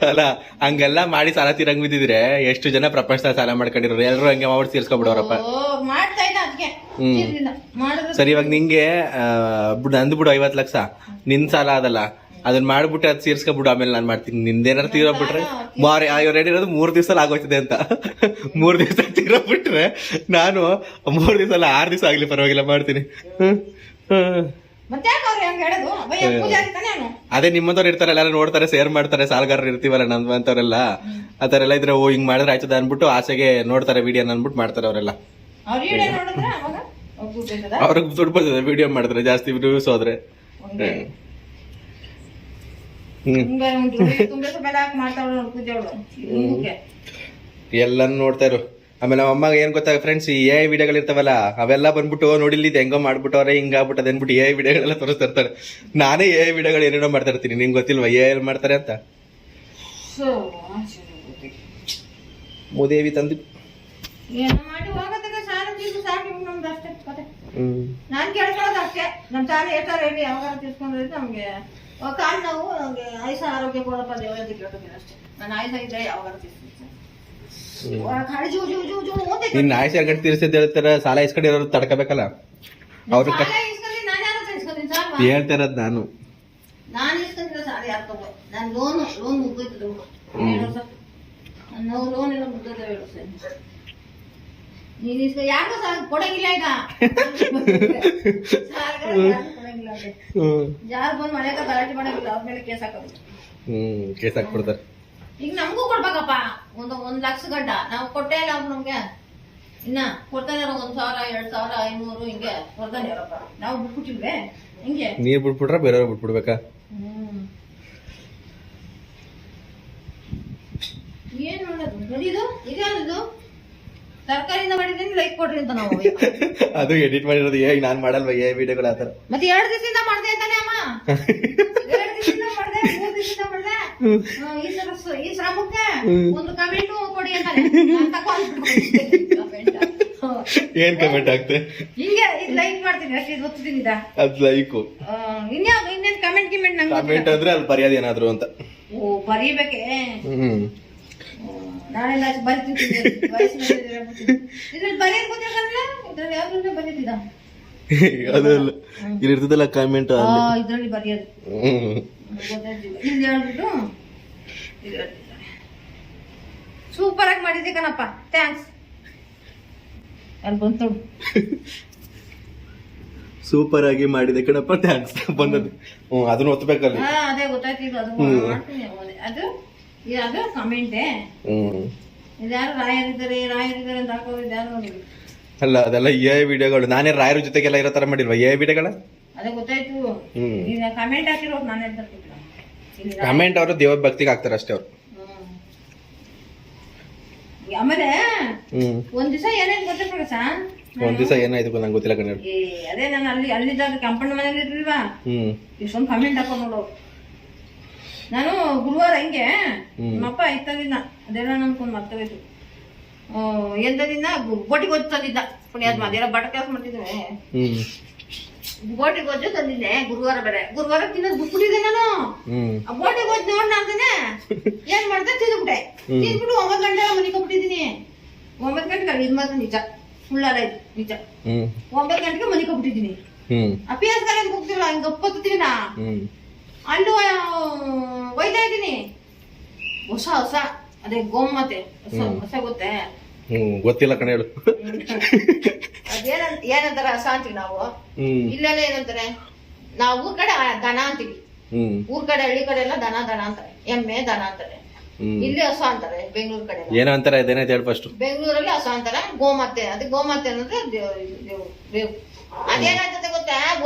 ಅಲ್ಲ ಹಂಗೆಲ್ಲ ಮಾಡಿ ಸಾಲ ತೀರಂಗ್ ಬಿದ್ದಿದ್ರೆ ಎಷ್ಟು ಜನ ಪ್ರಪಂಚದ ಸಾಲ ಮಾಡ್ಕೊಂಡಿರೋರು. ಎಲ್ಲರೂ ಹಂಗೆ ಮಾಡಿ ತೀರ್ಸ್ಕೊಬಿಡೋರಪ್ಪ. ಸರಿ, ಇವಾಗ ನಿಂಗೆ ನಂದು ಬಿಡು 50 ಲಕ್ಷ, ನಿನ್ ಸಾಲ ಅದಲ್ಲ, ಅದನ್ನ ಮಾಡ್ಬಿಟ್ಟು ಅದು ತೀರ್ಸ್ಕೊಬಿಡು. ಆಮೇಲೆ ನಾನು ಮಾಡ್ತೀನಿ. ನಿಂದೇನಾರು ತೀರೋಗ್ಬಿಟ್ರೆ ರೆಡಿ ಇರೋದು 3 ದಿವಸ ಆಗೋಯ್ತದೆ ಅಂತ. 3 ದಿವಸ ತೀರೋಗ್ಬಿಟ್ರೆ ನಾನು 3 ದಿವಸ ಅಲ್ಲ 6 ದಿವಸ ಆಗ್ಲಿ ಪರವಾಗಿಲ್ಲ ಮಾಡ್ತೀನಿ. ಅದೇ ನಿಮ್ಮಂತವ್ರು ಇರ್ತಾರಲ್ಲ, ಎಲ್ಲ ನೋಡ್ತಾರೆ, ಶೇರ್ ಮಾಡ್ತಾರೆ, ಸಾಲಗಾರರು ಇರ್ತೀವಲ್ಲ ನಮ್ಮಂತವ್ರೆಲ್ಲ. ಆ ತರ ಎಲ್ಲ ಇದ್ರೆ ಓ ಹಿಂಗ್ ಮಾಡಿದ್ರೆ ಆಯ್ತದ ಅನ್ಬಿಟ್ಟು ಆಸೆಗೆ ನೋಡ್ತಾರೆ ವಿಡಿಯೋನ ಅನ್ಬಿಟ್ಟು ಮಾಡ್ತಾರೆ ಅವರೆಲ್ಲ. ಅವ್ರಿಗೆ ದುಡ್ಡು ಬರ್ತದೆ ವಿಡಿಯೋ ಮಾಡಿದ್ರೆ, ಜಾಸ್ತಿ ವ್ಯೂಸ್ ಹೋದ್ರೆ. ಎಲ್ಲಾನು ನೋಡ್ತಾ ಇರು. ಆಮೇಲೆ ನಮ್ಮ ಅಮ್ಮಗೆ ಏನ್ ಗೊತ್ತಾ ಫ್ರೆಂಡ್ಸ್, ಈ AI ವಿಡಿಯೋಗಳು ಇರ್ತಾವಲ್ಲ ಅವೆಲ್ಲ ಬಂದ್ಬಿಟ್ಟು ನೋಡಿಲ್ಲಿ ಹೆಂಗೋ ಮಾಡ್ಬಿಟ್ಟವ್ರೆ, ಹಿಂಗಾಗ್ಬಿಟ್ಟದೆ ಅನ್ಬಿಟ್ಟು AI ವಿಡಿಯೋಗಳೆಲ್ಲ ತೋರಿಸ್ತಾ ಇರ್ತಾರೆ. ನಾನೇ AI ವಿಡಿಯೋಗಳು ಏನೇನೋ ಮಾಡ್ತಾ ಇರ್ತೀನಿ. ನಿಂಗೆ ಗೊತ್ತಿಲ್ವಾ AI ಮಾಡ್ತಾರೆ ಅಂತ? ಮೋದೇವಿ ತಂದು ನಾನ್ ಕೇಳ್ಕೊಳ್ಳೋದು ಅಷ್ಟೇ. ನಮ್ ಸಾಲ ಎಷ್ಟಾರ ಹೇಳಿ ಯಾವಾಗ ತಿಳ್ಕೊಂಡ್ರೆ ನಮ್ಗೆ ಕಾಲ್ ನಾವು ಆಯುಷ ಆರೋಗ್ಯ ಕೊಡಪ್ಪ ದೇವರ ಅಂತ ಕೇಳ್ಕೊತೀನಿ ಅಷ್ಟೇ. ನಾನು ಆಯುಷ ಇದ್ರೆ ಯಾವಾಗ ನಿನ್ನ ಆಯುಷ ಗಂಟೆ ತೀರಿಸಿದ್ ಹೇಳ್ತಾರ, ಸಾಲ ಇಸ್ಕೊಂಡಿರೋರು ತಡ್ಕೋಬೇಕಲ್ಲ. ಅವ್ರ ಹೇಳ್ತಾ ಇರೋದು ನಾನು ಇಸ್ಕೊಂಡಿರೋ ಸಾಲ ಯಾರು ತಗೋ. ನಾನು ಲೋನ್ ಮುಗ್ದೋಯ್ತು. ನಾವು ಲೋನ್ ಎಲ್ಲ ಮುಗ್ದೋದ 2 ವರ್ಷ. ನೀನ್ ಯಾರು ಕೊಡಂಗಿಲ್ಲ ಈಗ. ಯಾರು ಬಂದ್ ಮನೆಯಾಗ ಗಲಾಟೆ ಮಾಡಂಗಿಲ್ಲ, ಅವ್ರ ಮೇಲೆ ಕೇಸ್ ಹಾಕೋದು. ಕೇಸ್ ಹಾಕ್ಬಿಡ್ತಾರೆ. ಈಗ ನಮಗೂ ಕೊಡ್ಬೇಕಪ್ಪ 1 ಲಕ್ಷ ಗಂಟ. ನಾವು ಕೊಟ್ಟೇ ಇಲ್ಲ ಅವ್ರು ನಮ್ಗೆ. ಇನ್ನ ಕೊಡ್ತಾನೆ 1,000 2,000 500 ಹಿಂಗೆ ಕೊಡ್ತಾನೆ ಇರಪ್ಪ. ನಾವು ಬಿಟ್ಬಿಟ್ಟಿಲ್ವೇ ಹಿಂಗೆ? ನೀರ್ ಬಿಟ್ಬಿಟ್ರ ಬೇರೆಯವ್ರು ಬಿಟ್ಬಿಡ್ಬೇಕಾ? ಏನ್ ಮಾಡೋದು ನೋಡಿದು ಇದೇನದು ತರಕಾರಿಯಿಂದ ಮಾಡಿದ್ದೀನಿ ಲೈಕ್ ಕೊಡ್ರಿ ಅಂತ ನಾವು ಅದು ಎಡಿಟ್ ಮಾಡಿರೋದು ನಾನ್ ಮಾಡಲ್ವ ವಿಡಿಯೋಗಳು ಆತರ. ಮತ್ತೆ 2 ದಿವಸದಿಂದ ಮಾಡ್ದೆ ಅಂತಾನೆ ಅಮ್ಮ 2 ದಿವಸದಿಂದ ಮಾಡ್ದೆ 3 ದಿವಸದಿಂದ ಮಾಡ್ದೆ ಈ ಶ್ರಮಕ್ಕೆ ಒಂದು ಕಮೆಂಟ್ ಕೊಡಿ ಅಂತಾನೆ ಏನ್ ಕಮೆಂಟ್ ಆಗ್ತದೆ ಹಿಂಗೆ ಇದು ಲೈಕ್ ಮಾಡ್ತೀನಿ ಅಷ್ಟೇ ಇದು ಒತ್ತಿದ್ದೀನಿ ಅದ್ ಲೈಕು ಇನ್ಯಾವ್ದು ಇನ್ನೇನು ಕಮೆಂಟ್ ನಂಗೆ ಕಮೆಂಟ್ ಅಂದ್ರೆ ಅಲ್ಲಿ ಬರೆಯೋದು ಏನಾದ್ರು ಅಂತ. ಓ ಬರೀಬೇಕೆ ನಾನೆಲ್ಲ ಬರಿತೀನಿ ಇದ್ರಲ್ಲಿ ಬರೆಯೋದು ಗೊತ್ತಿರಲ್ಲ ಇದ್ರಲ್ಲಿ ಯಾವ್ದ್ರಲ್ಲಿ ಬರೀತಿದ್ದ ಅದಲ್ಲ ಇಲ್ಲಿ ಇರ್ತದಲ್ಲ ಕಮೆಂಟ್ ಇದ್ರಲ್ಲಿ ಬರೆಯೋದು ಗೊತ್ತಾಯ್ತಿಲ್ಲ ಇಲ್ಲಿ ಹೇಳ್ಬಿಟ್ಟು ಇದು ಹೇಳ್ತಿದ್ದಾರೆ ಸೂಪರ್ ಆಗಿ ಮಾಡಿದ್ದೆ ಕಣಪ್ಪ ಥ್ಯಾಂಕ್ಸ್ ಅಲ್ಲಿ ಬಂತು ಸೂಪರ್ ಆಗಿ ಮಾಡಿದೆ ಕಣಪ್ಪ ಥ್ಯಾಂಕ್ಸ್ ಬಂದದ್ದು. ಅದನ್ನ ಒತ್ತಬೇಕಲ್ಲಿ. ಅದೇ ಗೊತ್ತಾಯ್ತು ಇದು ಅದು ಮಾಡ್ತೀನಿ ಅದು ಅದು ಕಮೆಂಟೇ ಇದ್ಯಾರು ರಾಯರಿದ್ದಾರೆ ಅಂತ ಹಾಕೋದು ಇದ್ಯಾರು ನೋಡಿದ್ರು ಅಲ್ಲ ಅದೆಲ್ಲ ವಿಡಿಯೋಗಳು. ನಾನೇ ರಾಯರ ಜೊತೆಗೆಲ್ಲ ಇರೋ ತರ ಮಾಡಿಲ್ವಾ ವಿಡಿಯೋಗಳ. ಅದೇ ಗೊತ್ತಾಯ್ತು ಈಗ ಕಮೆಂಟ್ ಹಾಕಿರೋದು ನಾನು ಹೇಳ್ತಾರೆ ಕಮೆಂಟ್ ಅವರು ದೇವ್ರ ಭಕ್ತಿಗೆ ಹಾಕ್ತಾರೆ ಅಷ್ಟೇ ಅವ್ರು. ಆಮೇಲೆ ಒಂದ್ ದಿವಸ ಏನಾಯ್ತು ಗೊತ್ತಾ ಪ್ರಕಾಶ ಒಂದ್ ದಿವಸ ಏನಾಯ್ತು ನಂಗೆ ಗೊತ್ತಿಲ್ಲ ಕಣ. ಅದೇ ನಾನು ಅಲ್ಲಿದ್ದಾಗ ಕಂಪೌಂಡ್ ಮನೇಲಿ ಇರ್ಲಿಲ್ವಾ ಇಷ್ಟೊಂದು ಕಮೆಂಟ್ ಹಾಕೋದು ನೋಡೋರು. ನಾನು ಗುರುವಾರ ಹಿಂಗೆ ನಮ್ಮಪ್ಪ ಇತ್ತದಿದ್ದ ಅದೆಲ್ಲ ನನ್ಕೊಂಡ್ ಮರ್ತೋಯ್ತು. ಎಂದದಿನ ಬೋಟಿಗೆ ಗೊಜ್ಜು ತಂದಿದ್ದ ಪುಣ್ಯಾತ್ಮ ಅದೆಲ್ಲ ಬಟ ಕೆಲಸ ಮಾಡ್ತಿದ್ವಿ. ಬೋಟಿ ಗೊಜ್ಜು ತಂದಿದ್ದೆ ಗುರುವಾರ ಬೇರೆ. ಗುರುವಾರ ತಿನ್ನೋದು ಬಿಟ್ಬಿಟ್ಟಿದ್ದೆ ನಾನು. ಆ ಬೋಟಿ ಗೊಜ್ಜು ನೋಡ್ ನಾನೇ ಏನ್ ಮಾಡ್ದೆ ತಿಂದ್ಬಿಟ್ಟೆ. ತಿಂದ್ಬಿಟ್ಟು 9 ಗಂಟೆ ಮನಿಕೊಂಡ್ಬಿಟ್ಟಿದೀನಿ. 9 ಗಂಟೆಗೆ ಇದು ಮಾತ್ರ ನಿಜ ಸುಳ್ಳಲ್ಲ ಇದು ನಿಜ. 9 ಗಂಟೆಗೆ ಮನಿಕೊಂಡ್ಬಿಟ್ಟಿದೀನಿ. ಅಪಿಯಾಸ್ ಕಾಲೇಜ್ ಹೋಗ್ತಿಲ್ಲ ಹಿಂಗ ಒಪ್ಪತ್ತೀನಿ ನಾ ಅಲ್ಲೂ ಒಯ್ತಾ ಇದ್ದೀನಿ ಹೊಸ ಅದೇ ಗೋಮಾತೆ ಹೊಸ ಗೊತ್ತೇ ಗೊತ್ತಿಲ್ಲ ಕಣ ಹೇಳು. ಏನಂತಾರ ಹಸ ಅಂತೀವಿ ನಾವು. ಇಲ್ಲೆಲ್ಲ ಏನಂತಾರೆ ನಾವು ಊರ್ ಕಡೆ ದನ ಅಂತೀವಿ. ಊರ್ ಕಡೆ ಹಳ್ಳಿ ಕಡೆ ಎಲ್ಲ ದನ ಅಂತಾರೆ. ಎಮ್ಮೆ ದನ ಅಂತಾರೆ. ಇಲ್ಲಿ ಹಸ ಅಂತಾರೆ ಬೆಂಗಳೂರು ಕಡೆ. ಏನೋ ಅಂತಾರೆ ಅದೇನೈತೆ ಹೇಳಿ ಫಸ್ಟ್. ಬೆಂಗಳೂರಲ್ಲಿ ಹಸ ಅಂತಾರೆ ಗೋಮಾತೆ. ಅದೇ ಗೋಮಾತೆ ಅನ್ನೋದ್ರೆ ದೇವ್. ಅದೇನಾಗ್ತದೆ ಗೊತ್ತಾ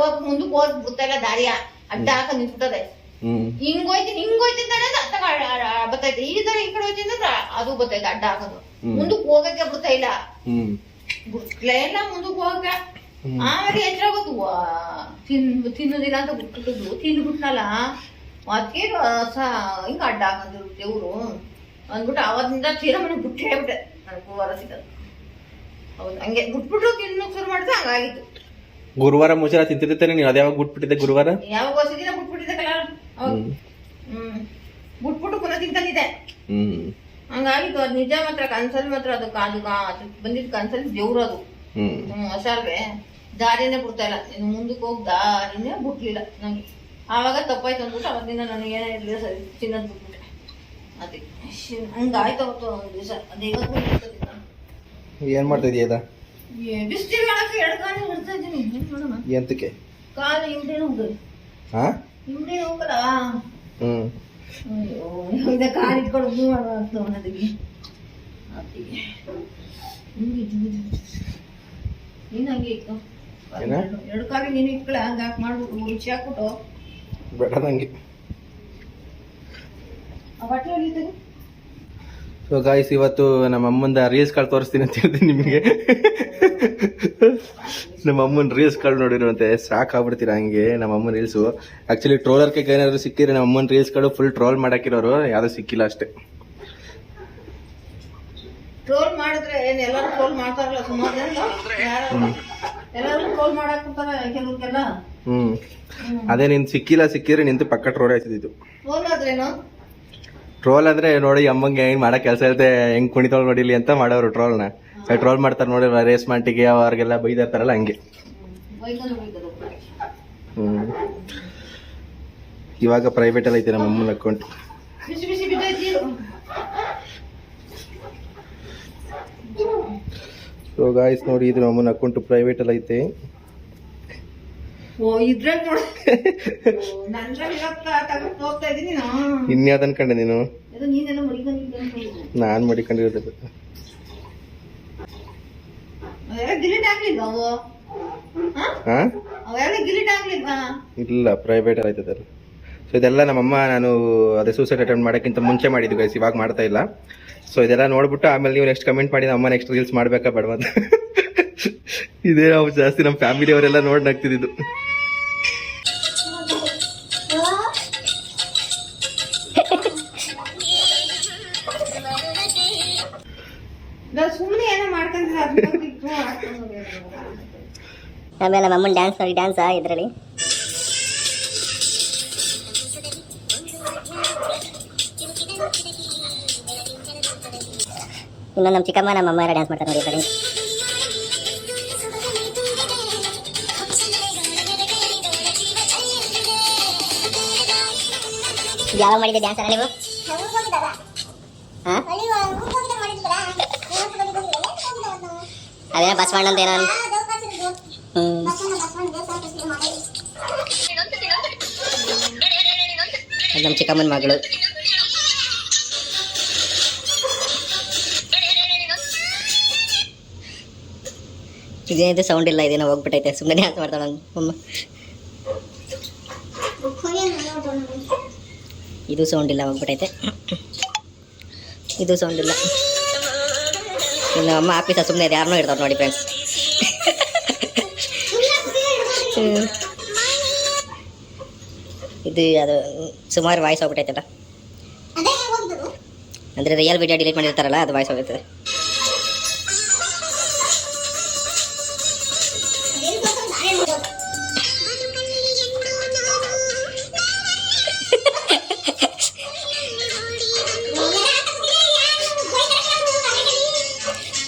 ಮುಂದಕ್ಕೆ ಹೋಗ್ ಗೊತ್ತಲ್ಲ ದಾರಿಯ ಅಡ್ಡ ಹಾಕ ನಿಂತ್ಬಿಟ್ಟದೆ. ಹಿಂಗೋಯ್ತೀನಿ ಬರ್ತೈತೆ ಈ ತರ ಈ ಕಡೆ ಹೋಯ್ತೀನಿ ಅಂದ್ರೆ ಅದು ಬರ್ತೈತೆ ಅಡ್ಡ ಹಾಕೋದು. ಮುಂದಕ್ಕೆ ಹೋಗಕ್ಕೆ ಬಿಡ್ತಾ ಇಲ್ಲ ಗುಟ್ಲೆ ಇಲ್ಲ ಮುಂದಕ್ಕೆ ಹೋಗಕ್ಕ. ಆಮೇಲೆ ಎಚ್ಚರ ಗೊತ್ತು ತಿನ್ನೋದಿಲ್ಲ ಅಂತ ಬಿಟ್ಬಿಟ್ಟಿದ್ದು ತಿಂದ್ಬಿಟ್ನಲ್ಲ ಅದಕ್ಕೆ ಹಿಂಗ ಅಡ್ಡ ಹಾಕಂದ್ರು ದೇವ್ರು ಅಂದ್ಬಿಟ್ಟು ಅವತ್ತಿಂದ ತೀರಾ ಮನೆ ಬಿಟ್ಟು ಹೇಳ್ಬಿಟ್ಟೆ ನನ್ ಗುರುವಾರ ಸಿಗೋದು. ಹೌದು ಹಂಗೆ ಬಿಟ್ಬಿಟ್ಟು ತಿನ್ನೋಕ್ ಶುರು ಮಾಡಿದ್ರೆ ಹಂಗಾಗಿತ್ತು. ಗುರುವಾರ ಮುಜಾರ ತಿಂತಿರ್ತಾನೆ ನೀನು. ಅದ್ಯಾವಾಗ ಬಿಟ್ಬಿಟ್ಟಿದ್ದೆ ಗುರುವಾರ? ಯಾವಾಗ ಹೊಸ ದಿನ ಬಿಟ್ಬಿಟ್ಟಿದ್ದೆ ಕಲ. ಬಿಟ್ಬಿಟ್ಟು ಪುನಃ ತಿಂತಾನಿದೆ. ಹಂಗಾಗಿತ್ತು. ಅದ್ ನಿಜ ಮಾತ್ರ ಕನ್ಸಲ್ ಮಾತ್ರ ಅದು ಬಂದಿದ್ ಕನ್ಸಲ್ ದೇವ್ರು ಅದು. ಹೊಸಲ್ವೇ ದಾರಿನೇ ಬಿಡ್ತಾ ಇಲ್ಲ. ಇನ್ನು ಮುಂದಕ್ಕೆ ಹೋಗಿ ದಾರಿನೇ ಬಿಡ್ಲಿಲ್ಲ ನಂಗೆ. ಆವಾಗ ತಪ್ಪಾಯ್ತು ಅಂದ್ಬಿಟ್ಟು ಅವತ್ತಿಂದ ನಾನು ಏನೇ ಇರ್ಲಿಲ್ಲ ಸರಿ ತಿನ್ನೋದ್ ಬಿಟ್ಬಿಟ್ಟೆ. ಅದೇ ಹಂಗಾಯ್ತು ಅವತ್ತು ಒಂದ್ ದಿವಸ. ಅದೇ ಏನ್ ಮಾಡ್ತಾ ಇದೀಯ? ಬಿಸ್ತಿಲ್ ಮಾಡಕ್ಕೆ 2 ಕಾಲು ಹಿಡ್ತಾ ಇದ್ದೀನಿ. ಏನ್ ಮಾಡೋಣ ಎಂತಕ್ಕೆ? ಕಾಲು ಹಿಂದೆ ಹೋಗ್ರಿ ಹಿಂದೆ ಹೋಗಲ್ಲ. ಅಯ್ಯೋ ಕಾಲು ಇಟ್ಕೊಂಡು ಅನ್ನೋದಿಗೆ ನೀನ್ ಹಂಗೆ ಇತ್ತು 2 ಕಾಲು ನೀನು ಇಟ್ಕೊಳ್ಳ ಹಂಗ ಹಾಕಿ ಮಾಡ್ಬಿಟ್ಟು ರುಚಿ ಹಾಕ್ಬಿಟ್ಟು ಬೇಡ ನಂಗೆ. ಆ ಬಟ್ಟೆ ಹೊಲಿತಾರೆ. ಸೊ ಗಾಯ್ಸ್ ಇವತ್ತು ನಮ್ಮ ಅಮ್ಮಂದ ರೀಲ್ಸ್ ಗಳು ತೋರಿಸ್ತೀನಿ ಅಂತ ಹೇಳ್ತೀನಿ ನಿಮಗೆ. ನಮ್ಮ ಅಮ್ಮನ ರೀಲ್ಸ್ ಗಳು ನೋಡಿರುವಂತೆ ಸಾಕಾಗ್ಬಿಡ್ತೀರಾ ಹಂಗೆ ನಮ್ಮ ಅಮ್ಮನ ರೀಲ್ಸು. ಆಕ್ಚುಲಿ ಟ್ರೋಲರ್ಗೆ ಏನಾದ್ರು ಸಿಕ್ಕಿದ್ರೆ ನಮ್ಮ ಅಮ್ಮನ ರೀಲ್ಸ್ ಗಳು ಫುಲ್ ಟ್ರೋಲ್ ಮಾಡಾಕಿರೋರು ಯಾವ್ದು ಸಿಕ್ಕಿಲ್ಲ ಅಷ್ಟೇ. ಟ್ರೋಲ್ ಮಾಡಿದ್ರೆ ಎಲ್ಲರೂ ಟ್ರೋಲ್ ಮಾಡ್ತಾರಲ್ಲ ಸುಮಾರು ಜನ ಎಲ್ಲರೂ ಟ್ರೋಲ್ ಮಾಡಕ್ ಕೆಲವ್ರಿಗೆಲ್ಲ. ಅದೇ ನಿನ್ ಸಿಕ್ಕಿದ್ರೆ ನಿಂತು ಪಕ್ಕ ಟ್ರೋಲ್ ಆಯ್ತಿದ್ದು. ಟ್ರೋಲ್ ಆದ್ರೇನು? ಟ್ರೋಲ್ ಅಂದ್ರೆ ನೋಡಿ ಅಮ್ಮಂಗೆ ಹೆಂಗ್ ಮಾಡಕ್ ಕೆಲಸ ಇರುತ್ತೆ ಹೆಂಗ್ ಕುಣಿತೋಳ್ ನೋಡಿಲಿ ಅಂತ ಮಾಡೋರು ಟ್ರೋಲ್ನ. ಟ್ರೋಲ್ ಮಾಡ್ತಾರೆ ನೋಡಿ ರೇಸ್ ಮಾಂಟಿಗೆ ಅವ್ರಿಗೆಲ್ಲ ಬೈದಾರ್ತಾರಲ್ಲ ಹಂಗೆ. ಇವಾಗ ಪ್ರೈವೇಟ್ ಅಲ್ಲಿ ಐತೆ ನಮ್ಮ ಅಮ್ಮನ ಅಕೌಂಟ್. ಸೊ ಗಾಯ್ಸ್ ನೋಡಿ ಇದು ನಮ್ಮ ಅಮ್ಮನ ಅಕೌಂಟ್ ಪ್ರೈವೇಟ್ ಅಲ್ಲಿ ಐತೆ. ಇನ್ಯಾವ್ದು ಅನ್ಕೊಂಡೆ ನೀನು? ನಾನ್ ಮಡಿಕೊಂಡಿರೋದು. ಇಲ್ಲ ಪ್ರೈವೇಟ್ ಅಲ್ಲಿ ಐತದಲ್ಲ. ಸೊ ಇದೆಲ್ಲ ನಮ್ಮಮ್ಮ ನಾನು ಅದೇ ಸೂಸೈಡ್ ಅಟೆಂಪ್ಟ್ ಮಾಡೋಕ್ಕಿಂತ ಮುಂಚೆ ಮಾಡಿದ್ದು ಗೈಸ್, ಇವಾಗ ಮಾಡ್ತಾ ಇಲ್ಲ. ಸೊ ಇದೆಲ್ಲ ನೋಡ್ಬಿಟ್ಟು ಆಮೇಲೆ ನೀವು ನೆಕ್ಸ್ಟ್ ಕಮೆಂಟ್ ಮಾಡಿ ಅಮ್ಮ ನೆಕ್ಸ್ಟ್ ರೀಲ್ಸ್ ಮಾಡ್ಬೇಕಾ ಬೇಡವಾ ಅಂತ. ಇದೇ ನಾವು ಜಾಸ್ತಿ ನಮ್ಮ ಫ್ಯಾಮಿಲಿ ಅವರೆಲ್ಲ ನೋಡಿ ನಗ್ತಿದ್ದು. ಸುಮ್ಮನೆ ಏನೋ ಮಾಡ್ಕೊಂತಿದ್ದೆ ಆಮೇಲೆ ನಮ್ಮ ಅಮ್ಮನ ಡ್ಯಾನ್ಸ್ ಇದರಲ್ಲಿ ಇನ್ನು ನಮ್ಮ ಚಿಕ್ಕಮ್ಮ ನಮ್ಮ ಅಮ್ಮ ಎಲ್ಲ ಡ್ಯಾನ್ಸ್ ಮಾಡ್ತಾರೆ ನೋಡಿ ಇದರಲ್ಲಿ. ಯಾವಾಗ ಮಾಡಿದ್ದೆ ಡ್ಯಾನ್ಸ್ ಅಲ್ಲ ನೀವು? ಹಾಂ ಅದೇನೋ ಬಸವಣ್ಣಂದೇನೋ. ನಮ್ಮ ಚಿಕ್ಕಮ್ಮನ ಮಗಳು. ಇದೇನಿದು ಸೌಂಡ್ ಇಲ್ಲ, ಇದೇನೋ ಹೋಗ್ಬಿಟ್ಟೈತೆ. ಸುಮ್ಮನೆ ಡ್ಯಾನ್ಸ್ ಮಾಡ್ತಾಳೆ ಅಮ್ಮ. ಇದು ಸೌಂಡ್ ಇಲ್ಲ, ಹೋಗ್ಬಿಟ್ಟೈತೆ. ಇದು ಸೌಂಡ್ ಇಲ್ಲ. ಇನ್ನು ಅಮ್ಮ ಆಫೀಸ ಸುಮ್ಮನೆ ಇದೆ, ಯಾರನ್ನೂ ಇರ್ತಾವೆ ನೋಡಿ ಫ್ರೆಂಡ್ಸ್. ಇದು ಅದು ಸುಮಾರು ವಾಯ್ಸ್ ಹೋಗ್ಬಿಟ್ಟೈತಲ್ಲ, ಅಂದರೆ ರಿಯಲ್ ವಿಡಿಯೋ ಡಿಲೀಟ್ ಮಾಡಿರ್ತಾರಲ್ಲ ಅದು ವಾಯ್ಸ್ ಹೋಗಿರ್ತದೆ.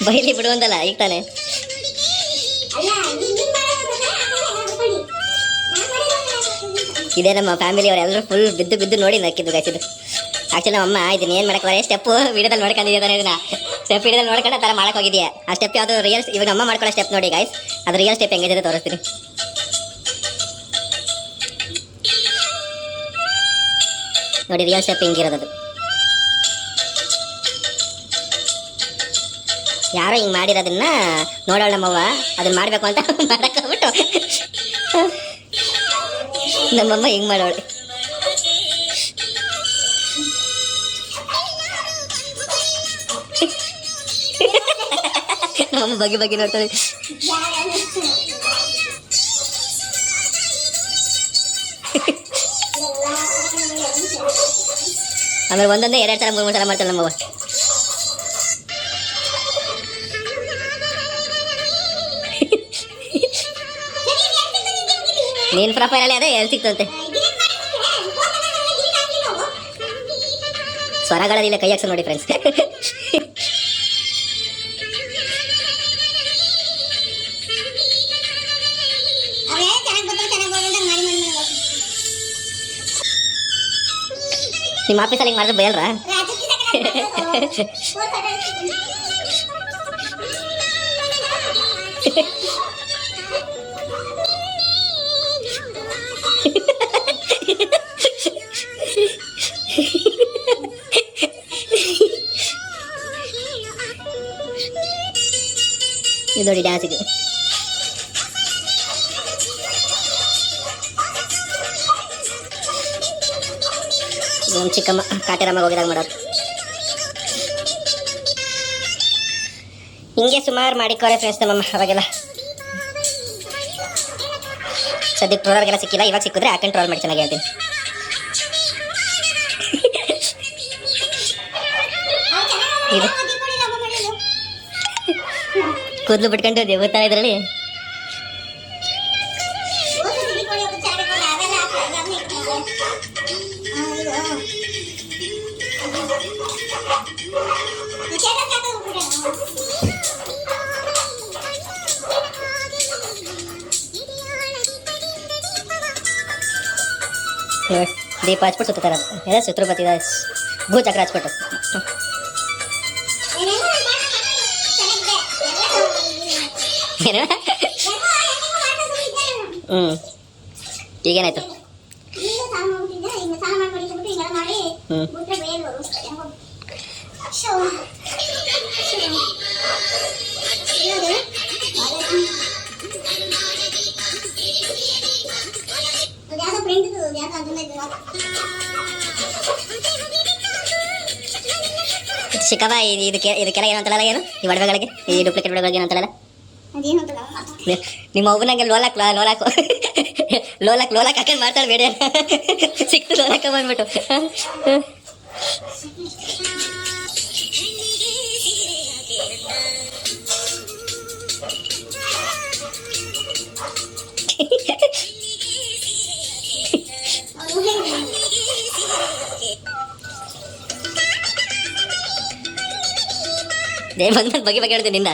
ಬೈಲಿ ಬಿಡುವಂತಲ್ಲ ಈಗ ತಾನೆ. ಇದೇ ನಮ್ಮ ಫ್ಯಾಮಿಲಿ ಅವರೆಲ್ಲರೂ ಫುಲ್ ಬಿದ್ದು ನೋಡಿ ನಕ್ಕಿದ್ದು ಗಾಯ್ಸಿದ್ದು. ಆ್ಯಕ್ಚುಲಿ ನಮ್ಮ ಅಮ್ಮ ಇದನ್ನ ಏನು ಮಾಡಕ್ಕೆ ಸ್ಟೆಪ್ಪು ವಿಡಿಯೋದಲ್ಲಿ ನೋಡ್ಕೊಂಡಿದ್ದಾನೆ. ಇದನ್ನ ಸ್ಟೆಪ್ ವಿಡಿಯೋದಲ್ಲಿ ನೋಡ್ಕೊಂಡು ಆ ಥರ ಮಾಡಕ್ಕೆ ಹೋಗಿದೆಯಾ. ಆ ಸ್ಟೆಪ್ ಯಾವುದು ರಿಯಲ್, ಇವಾಗ ಅಮ್ಮ ಮಾಡ್ಕೊಳ್ಳೋ ಸ್ಟೆಪ್ ನೋಡಿ ಗಾಯ್ಸ್. ಅದು ರಿಯಲ್ ಸ್ಟೆಪ್ ಹೆಂಗಿದೆ ತೋರಿಸ್ತೀನಿ. ನೋಡಿ ರಿಯಲ್ ಸ್ಟೆಪ್ ಹಿಂಗಿರೋದು. ಯಾರೋ ಹಿಂಗೆ ಮಾಡಿರೋದನ್ನ ನೋಡೋಣ ನಮ್ಮವ್ವ ಅದನ್ನ ಮಾಡಬೇಕು ಅಂತ ಮಾಡಕ್ಕೆ ಹೋಗ್ಬಿಟ್ಟು ನಮ್ಮಮ್ಮ ಹಿಂಗೆ ಮಾಡೋಳು. ನಮ್ಮಮ್ಮ ಬಗ್ಗೆ ನೋಡ್ತಾಳೆ. ಆಮೇಲೆ ಒಂದೊಂದೇ 2 ಸಲ 3 ಸಲ ಮಾಡ್ತಾಳೆ ನಮ್ಮವ್ವ. ನೀನು ಪ್ರೊಫೈಲಲ್ಲಿ ಅದೇ ಎಲ್ಲಿ ಸಿಕ್ತಂತೆ. ಸ್ವರಗಳಲ್ಲಿಲ್ಲ ಕೈ ಹಾಕ್ಸ ನೋಡಿ ಫ್ರೆಂಡ್ಸ್. ನಿಮ್ಮ ಆಫೀಸಲ್ಲಿ ಹಿಂಗೆ ಮಾಡಿದ್ರೆ ಬಯಲ್ರಾ? ಇದು ನೋಡಿ ಡ್ಯಾನ್ಸ್ ಇದೆ. ನಮ್ಮ ಚಿಕ್ಕಮ್ಮ ಕಾಟೇರಮ್ಮ ಹೋಗಿದಾಗ ಮಾಡೋದು. ಹಿಂಗೆ ಸುಮಾರು ಮಾಡಿಕೋರೆ ಫ್ರೆಂಡ್ಸ್ ನಮ್ಮಮ್ಮ ಅವಾಗೆಲ್ಲ. ಸದ್ಯಕ್ಕೆ ಟ್ರೋಲರ್ಗೆಲ್ಲ ಸಿಕ್ಕಿಲ್ಲ, ಇವಾಗ ಸಿಕ್ಕಿದ್ರೆ ಹಾಕೊಂಡು ಟ್ರೋಲ್ ಮಾಡಿ ಚೆನ್ನಾಗಿ ಹೇಳ್ತೀನಿ. ಇದು ಕೂದಲು ಬಿಟ್ಕೊಂಡು ಗೊತ್ತಾ ಇದರಲ್ಲಿ. ದೀಪ ಹಚ್ಬಿಟ್ಟು ಸುತ್ತಾರ ಎಲ್ಲ ಸುತ್ತರು ಬತ್ತಿದ ಭೂ ಚಕ್ರ ಹಚ್ಬಿಟ್ಟು. ಈಗೇನಾಯ್ತು? ಚಿಕ್ಕವ ಇದಕ್ಕೆಲ್ಲ ಏನು ಅಂತಲ್ಲ, ಏನು ಈ ಒಡವೆಗಳಿಗೆ, ಈ ಡೂಪ್ಲಿಕೇಟ್ ಒಡವೆಗಳಿಗೆ ಏನು ಅಂತಲ್ಲ. ನಿಮ್ಮ ಒಬ್ಬನಂಗೆ ಲೋಲಾಕ್ ಹಾಕೊಂಡು ಮಾಡ್ತಾಳೆ ಬೇಡ ಸಿಕ್ತು ಲೋಲಾಕ ಬಂದ್ಬಿಟ್ಟು. ಬಂದ ಬಗ್ಗೆ ಹೇಳ್ತೀನಿ ನಿನ್ನ.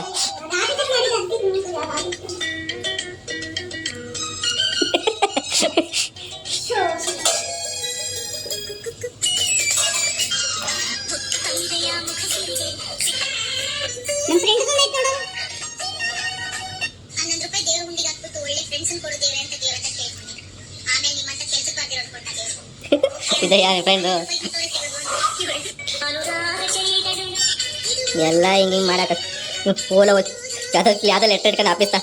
ಇದೆಯಾ ಫ್ರೆಂಡು ಎಲ್ಲ ಹಿಂಗೆ ಮಾಡಾಕ ಓಲೋ ಯಾವ್ದೋ ಲೆಟ್ರ್ ಇಟ್ಕೊಂಡು ಆಫೀಸ್ತಾ.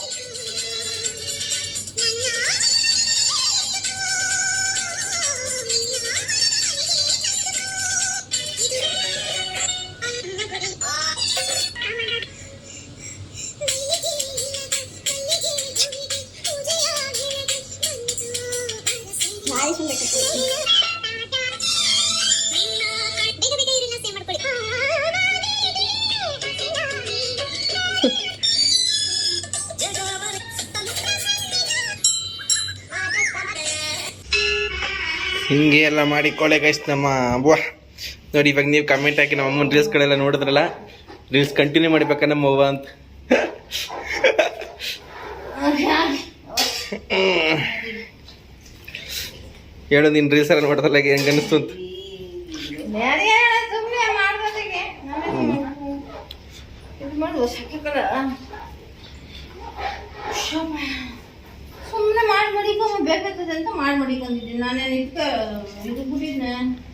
ಹಿಂಗೆ ಎಲ್ಲ ಮಾಡಿಕೊಳ್ಳೆ ಗೈಸ್ ನಮ್ಮ ಅವ್ವ. ನೋಡಿ ಇವಾಗ ನೀವು ಕಮೆಂಟ್ ಹಾಕಿ ನಮ್ಮ ಅಮ್ಮನ ರೀಲ್ಸ್ಗಳೆಲ್ಲ ನೋಡಿದ್ರಲ್ಲ, ರೀಲ್ಸ್ ಕಂಟಿನ್ಯೂ ಮಾಡಿಬೇಕಾ ನಮ್ಮ ಅವ್ವ ಅಂತ. ಹೇಳು ನೀನು ರೀಲ್ಸ್ ಎಲ್ಲ ನೋಡಿದ್ರಲ್ಲ ಹೆಂಗೆ ಅನ್ನಿಸ್ತು ಅಂತ. ಸುಮ್ಮನೆ ಬೇಕಾಗ್ತದೆ ಅಂತ ಮಾಡಿಕೊಂಡಿದ್ದೀನಿ. ನಾನೇನು ಇದು ಬಿಟ್ಟಿದ್ನೆ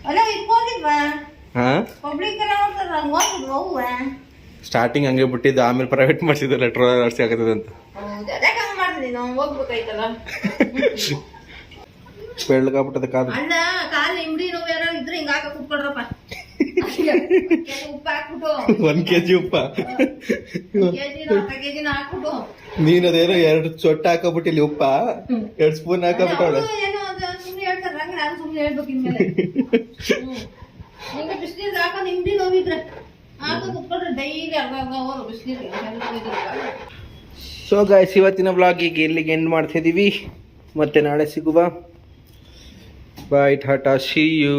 ಅಲ್ಲ ಇಟ್ಕೊಂಡಿದ್ವಾ ಪಬ್ಲಿಕ್ ಎಲ್ಲ ನೋಡ್ತಾರೆ ನಂಗೆ ಹೋಗ್ಬಿಡ್ವು ಅವ್ವ. ಸ್ಟಾರ್ಟಿಂಗ್ ಹಂಗೆ ಬಿಟ್ಟಿದ್ದು, ಆಮೇಲೆ ಪ್ರೈವೇಟ್ ಮಾಡಿಸಿದ್ರಲ್ಲ ಟ್ರೋಲ್ ಆಗ್ತದೆ ಅಂತ. ಹೌದು ಅದಕ್ಕೆ ಹಂಗೆ ಮಾಡ್ತೀನಿ, ನಾವು ಹೋಗ್ಬೇಕಾಯ್ತಲ್ಲ. ಬೆಳ್ಳಗಾಗ್ಬಿಟ್ಟದ ಕಾಲು. ಅಲ್ಲ ಕಾಲು ಇಂಬಡಿ ನೋವು ಯಾರು ಇದ್ರೆ ಹಿಂಗ ಹಾಕ ಕುತ್ಕೊಡ್ರಪ್ಪ. ಉಪ್ಪು ಹಾಕ್ಬಿಟ್ಟು 1 kg ಉಪ್ಪ ಕೆಜಿನ ಹಾಕ್ಬಿಟ್ಟು ನೀನ್ ಅದೇನೋ 2 ಚೊಟ್ಟ ಹಾಕಬಿಟ್ಟು ಇಲ್ಲಿ ಉಪ್ಪ 2 ಸ್ಪೂನ್ ಹಾಕಬಿಟ್ಟವಳೆ. ಏನೋ ಅದು ಸುಮ್ಮನೆ ಹೇಳ್ತಾರೆ, ಹಂಗೆ ನಾನು ಸುಮ್ಮನೆ ಹೇಳ್ಬೇಕು ಇನ್ಮೇಲೆ. ಹಿಂಗ ಬಿಸಿನೀರ್ಗೆ ಹಾಕೋದು ಇಂಬಡಿ ನೋವಿದ್ರೆ ಹಾಕ ಕುತ್ಕೊಂಡ್ರೆ ಡೈಲಿ ಅರ್ಧ ಅವರು ಬಿಸಿನೀರಿಗೆ. ಸೊ ಗಾಯ್ಸ್, ಇವತ್ತಿನ ಬ್ಲಾಗ್ ಈಗ ಇಲ್ಲಿಗೆ ಎಂಡ್ ಮಾಡ್ತಿದೀವಿ. ಮತ್ತೆ ನಾಳೆ ಸಿಗುವ. ಬಾಯ್, ಟಾಟಾ, ಸಿ ಯು.